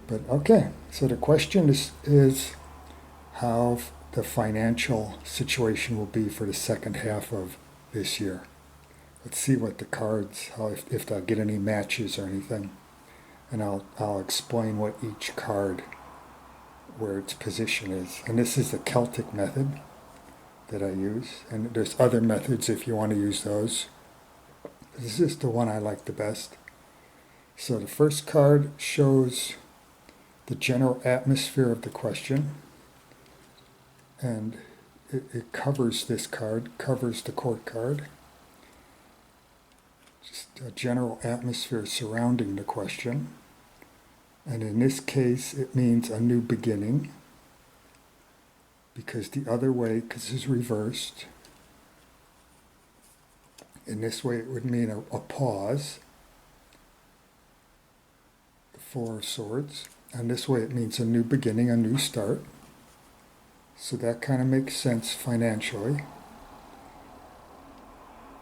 But okay, so the question is how the financial situation will be for the second half of this year. Let's see what the cards, if they'll get any matches or anything. And I'll explain what each card, where its position is. And this is the Keltic method that I use. And there's other methods if you want to use those. This is the one I like the best. So the first card shows the general atmosphere of the question. And it covers this card, covers the court card. Just a general atmosphere surrounding the question. And in this case, it means a new beginning. Because the other way, because it's reversed. In this way, it would mean a pause. The Four of Swords. And this way, it means a new beginning, a new start. So that kind of makes sense financially.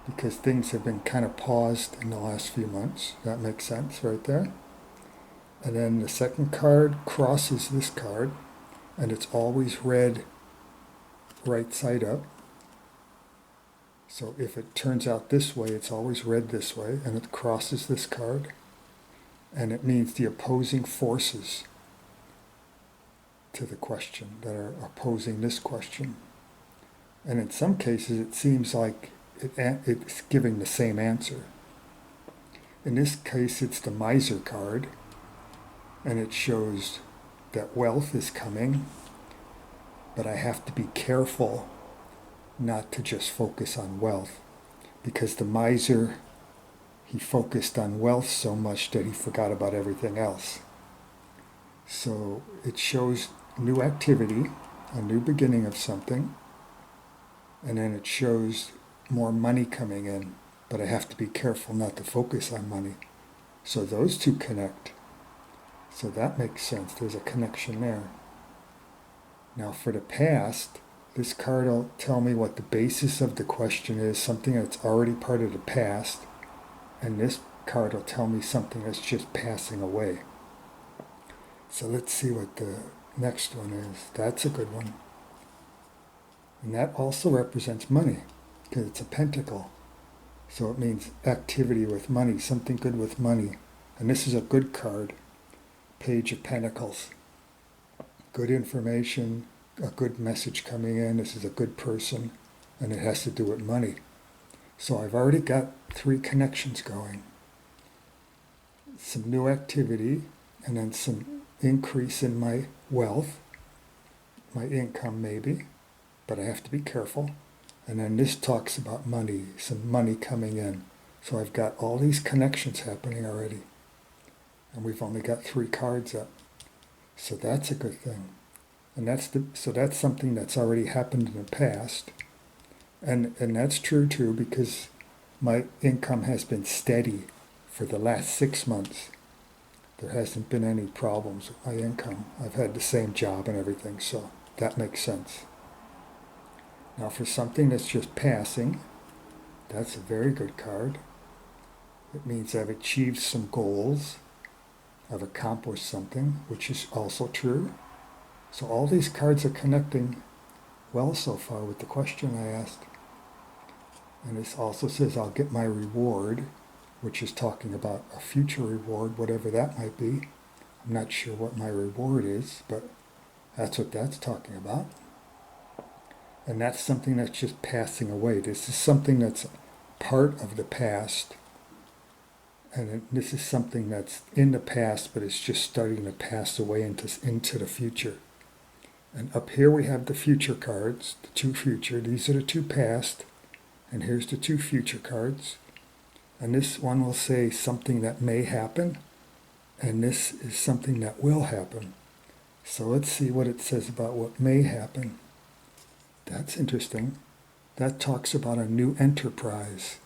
Because things have been kind of paused in the last few months. That makes sense right there. And then the second card crosses this card. And it's always read right side up. So if it turns out this way, it's always read this way. And it crosses this card. And it means the opposing forces to the question that are opposing this question. And in some cases, it seems like it's giving the same answer. In this case, it's the miser card, and it shows that wealth is coming, but I have to be careful not to just focus on wealth, because the miser, he focused on wealth so much that he forgot about everything else. So it shows new activity, a new beginning of something, and then it shows more money coming in, but I have to be careful not to focus on money. So those two connect. So that makes sense. There's a connection there. Now for the past, this card will tell me what the basis of the question is, something that's already part of the past, and this card will tell me something that's just passing away. So let's see what the next one is. That's a good one. And that also represents money, because it's a pentacle. So it means activity with money, something good with money. And this is a good card, Page of Pentacles. Good information, a good message coming in. This is a good person, and it has to do with money. So I've already got 3 connections going. Some new activity, and then some increase in my wealth, my income maybe, but I have to be careful. And then this talks about money, some money coming in. So I've got all these connections happening already. And we've only got 3 cards up. So that's a good thing. And so that's something that's already happened in the past. And that's true too, because my income has been steady for the last 6 months. There hasn't been any problems with my income. I've had the same job and everything, so that makes sense. Now for something that's just passing, that's a very good card. It means I've achieved some goals. I've accomplished something, which is also true. So all these cards are connecting well so far with the question I asked. And this also says I'll get my reward, which is talking about a future reward, whatever that might be. I'm not sure what my reward is, but that's what that's talking about. And that's something that's just passing away. This is something that's part of the past. And this is something that's in the past, but it's just starting to pass away into the future. And up here we have the future cards, the 2 future. These are the 2 past. And here's the 2 future cards. And this one will say something that may happen. And this is something that will happen. So let's see what it says about what may happen. That's interesting. That talks about a new enterprise.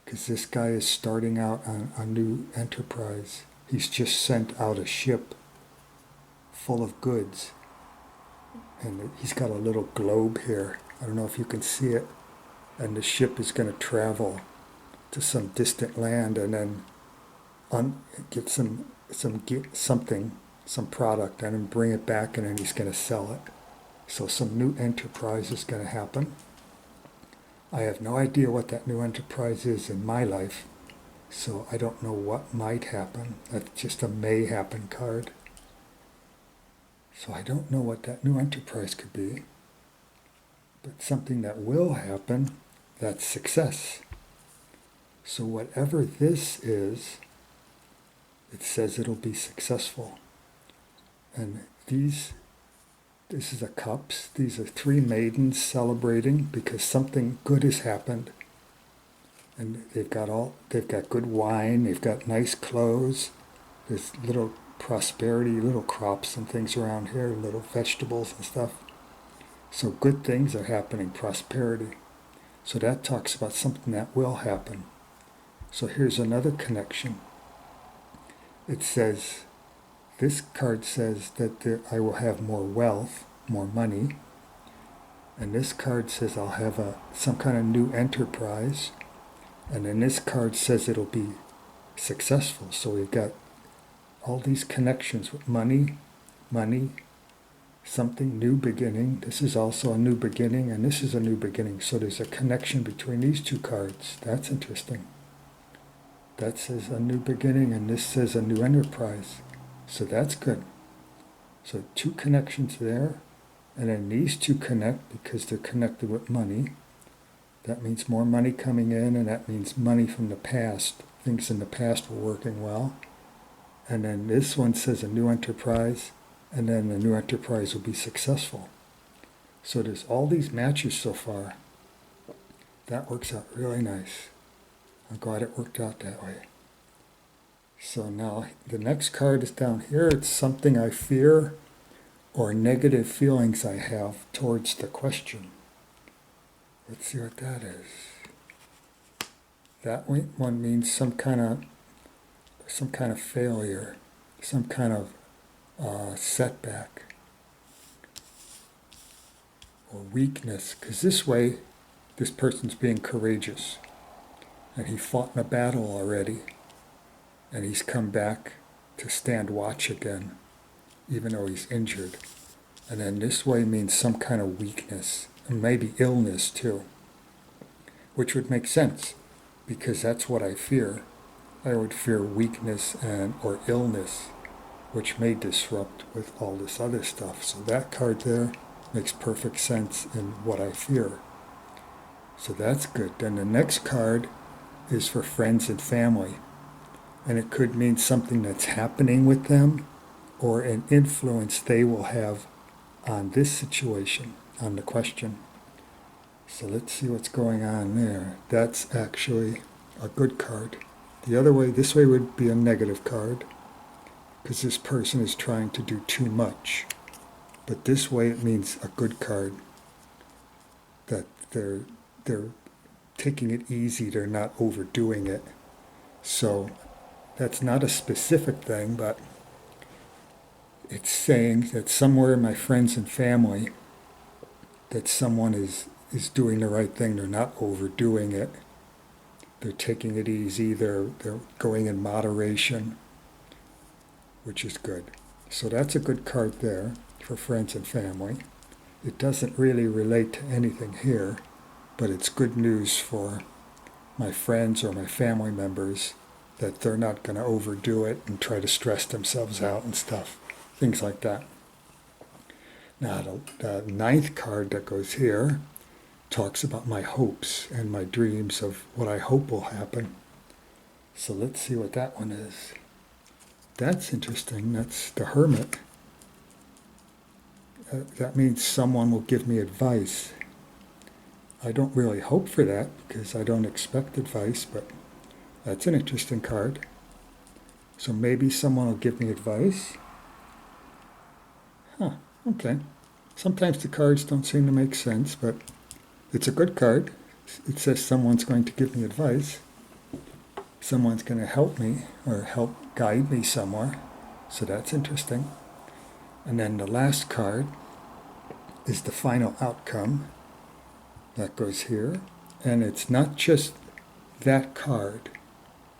Because this guy is starting out on a new enterprise. He's just sent out a ship full of goods. And he's got a little globe here. I don't know if you can see it. And the ship is going to travel to some distant land and then get some some product, and then bring it back, and then he's going to sell it. So some new enterprise is going to happen. I have no idea what that new enterprise is in my life, so I don't know what might happen. That's just a may happen card. So I don't know what that new enterprise could be. But something that will happen, that's success. So whatever this is, it says it'll be successful. And this is a cups. These are three maidens celebrating because something good has happened. And they've got good wine, they've got nice clothes, there's little prosperity, little crops and things around here, little vegetables and stuff. So good things are happening, prosperity. So that talks about something that will happen. So here's another connection. It says, this card says that I will have more wealth, more money. And this card says I'll have some kind of new enterprise. And then this card says it'll be successful. So we've got all these connections with money, something, new beginning. This is also a new beginning, and this is a new beginning. So there's a connection between these two cards. That's interesting. That says a new beginning, and this says a new enterprise. So that's good. So two connections there, and then these two connect because they're connected with money. That means more money coming in, and that means money from the past. Things in the past were working well. And then this one says a new enterprise, and then the new enterprise will be successful. So there's all these matches so far. That works out really nice. I'm glad it worked out that way. So now the next card is down here. It's something I fear or negative feelings I have towards the question. Let's see what that is. That one means some kind of failure, some kind of setback or weakness. Because this way, this person's being courageous, and he fought in a battle already, and he's come back to stand watch again, even though he's injured. And then this way means some kind of weakness, and maybe illness too, which would make sense, because that's what I fear. I would fear weakness or illness, which may disrupt with all this other stuff. So that card there makes perfect sense in what I fear. So that's good. Then the next card is for friends and family. And it could mean something that's happening with them or an influence they will have on this situation, on the question. So let's see what's going on there. That's actually a good card. The other way, this way would be a negative card, because this person is trying to do too much. But this way it means a good card, that they're taking it easy, they're not overdoing it. So that's not a specific thing, but it's saying that somewhere in my friends and family, that someone is doing the right thing, they're not overdoing it. They're taking it easy, they're going in moderation, which is good. So that's a good card there for friends and family. It doesn't really relate to anything here, but it's good news for my friends or my family members that they're not going to overdo it and try to stress themselves out and stuff, things like that. Now the ninth card that goes here talks about my hopes and my dreams of what I hope will happen. So let's see what that one is. That's interesting. That's the Hermit. That means someone will give me advice. I don't really hope for that because I don't expect advice, but that's an interesting card. So maybe someone will give me advice. Huh, okay. Sometimes the cards don't seem to make sense, but it's a good card. It says someone's going to give me advice. Someone's going to help me or help guide me somewhere. So that's interesting. And then the last card is the final outcome. That goes here. And it's not just that card.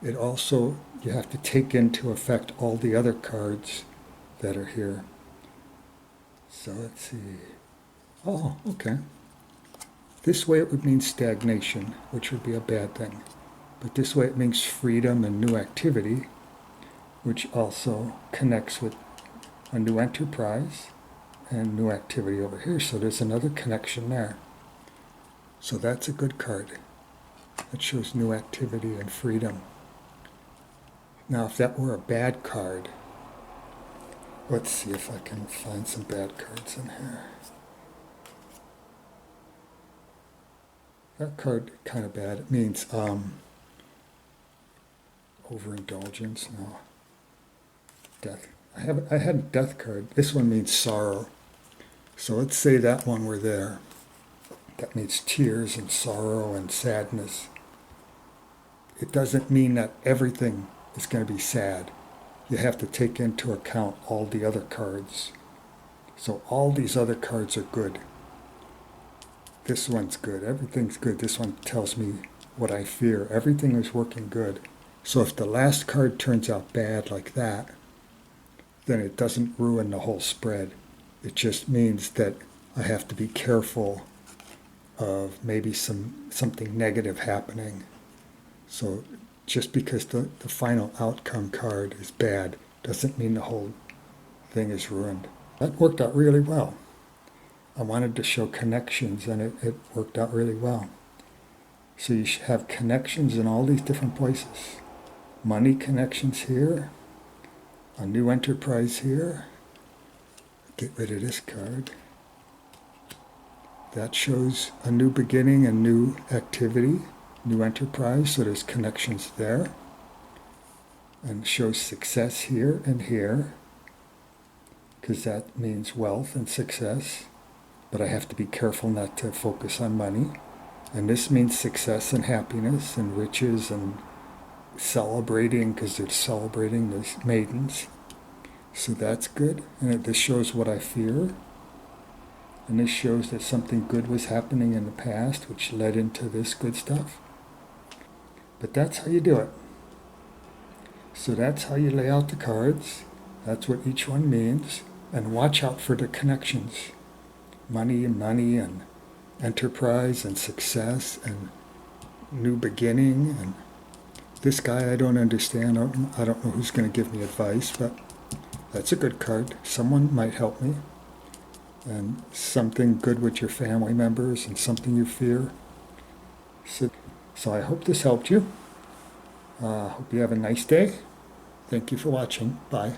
It also you have to take into effect all the other cards that are here. So let's see. Oh, okay. This way it would mean stagnation, which would be a bad thing. But this way it means freedom and new activity, which also connects with a new enterprise and new activity over here. So there's another connection there. So that's a good card. It shows new activity and freedom. Now, if that were a bad card, let's see if I can find some bad cards in here. That card kind of bad. It means overindulgence. No, death. I had a death card. This one means sorrow. So let's say that one were there. That means tears and sorrow and sadness. It doesn't mean that everything is going to be sad. You have to take into account all the other cards. So all these other cards are good. This one's good. Everything's good. This one tells me what I fear. Everything is working good. So if the last card turns out bad like that, then it doesn't ruin the whole spread. It just means that I have to be careful of maybe something negative happening. So just because the final outcome card is bad doesn't mean the whole thing is ruined. That worked out really well. I wanted to show connections, and it worked out really well. So you should have connections in all these different places. Money connections here, a new enterprise here. Get rid of this card. That shows a new beginning, a new activity, new enterprise, so there's connections there. And shows success here and here, because that means wealth and success. But I have to be careful not to focus on money. And this means success and happiness and riches and celebrating, because they're celebrating these maidens. So that's good. And this shows what I fear. And this shows that something good was happening in the past, which led into this good stuff. But that's how you do it. So that's how you lay out the cards. That's what each one means. And watch out for the connections. Money and enterprise and success and new beginning. And this guy I don't understand. I don't know who's going to give me advice, but that's a good card. Someone might help me. And something good with your family members and something you fear. So I hope this helped you. Hope you have a nice day. Thank you for watching. Bye.